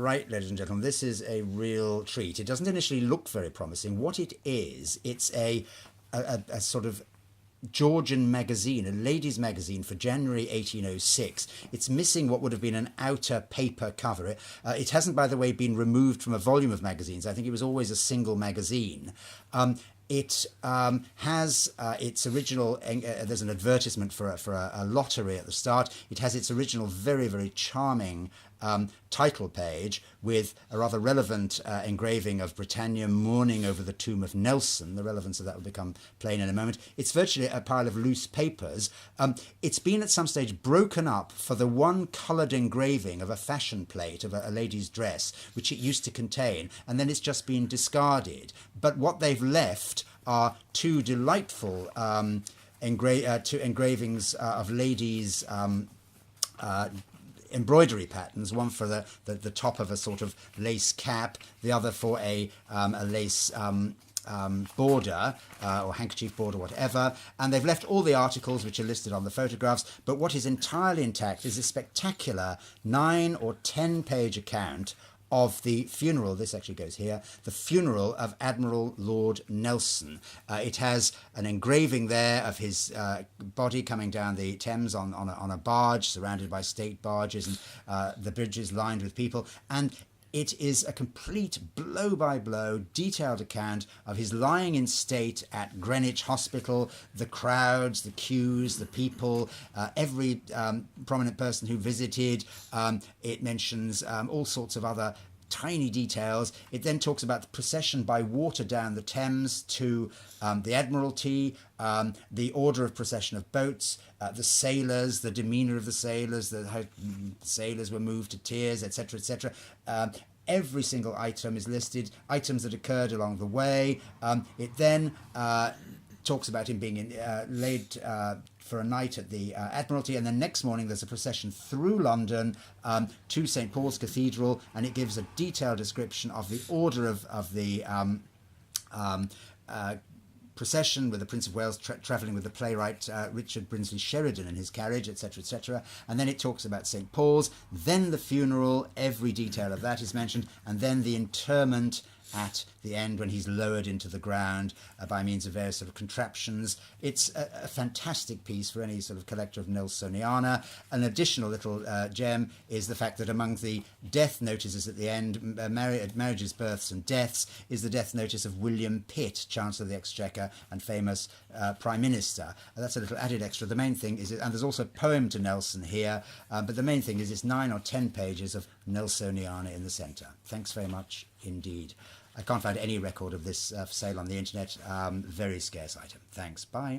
right, ladies and gentlemen, this is a real treat. It doesn't initially look very promising. What it is, it's a sort of Georgian magazine, a ladies' magazine for January 1806. It's missing what would have been an outer paper cover. It hasn't, by the way, been removed from a volume of magazines. I think it was always a single magazine. It has its original, there's an advertisement for a lottery at the start. It has its original very, very charming title page with a rather relevant engraving of Britannia mourning over the tomb of Nelson. The relevance of that will become plain in a moment. It's virtually a pile of loose papers. It's been at some stage broken up for the one coloured engraving of a fashion plate of a lady's dress, which it used to contain, and then it's just been discarded. But what they've left are two delightful two engravings of ladies' embroidery patterns, one for the top of a sort of lace cap, the other for a lace border or handkerchief border, whatever. And they've left all the articles which are listed on the photographs, but what is entirely intact is a spectacular 9 or 10 page account of the funeral, this actually goes here, the funeral of Admiral Lord Nelson. It has an engraving there of his body coming down the Thames on a barge surrounded by state barges, and the bridges lined with people. And it is a complete blow-by-blow, detailed account of his lying in state at Greenwich Hospital, the crowds, the queues, the people, every prominent person who visited. It mentions all sorts of other tiny details. It then talks about the procession by water down the Thames to the Admiralty, the order of procession of boats, the sailors, the demeanour of the sailors, how sailors were moved to tears, etc., etc. Every single item is listed, items that occurred along the way. It then talks about him being laid for a night at the Admiralty, and then next morning there's a procession through London to St. Paul's Cathedral, and it gives a detailed description of the order of the procession, with the Prince of Wales travelling with the playwright Richard Brinsley Sheridan in his carriage, etc., etc. And then it talks about St. Paul's, then the funeral, every detail of that is mentioned, and then the interment at the end when he's lowered into the ground by means of various sort of contraptions. It's a fantastic piece for any sort of collector of Nelsoniana. An additional little gem is the fact that among the death notices at the end, marriages, births and deaths, is the death notice of William Pitt, Chancellor of the Exchequer and famous Prime Minister. That's a little added extra. The main thing is, and there's also a poem to Nelson here, but the main thing is it's 9 or 10 pages of Nelsoniana in the centre. Thanks very much indeed. I can't find any record of this for sale on the internet. Very scarce item. Thanks. Bye.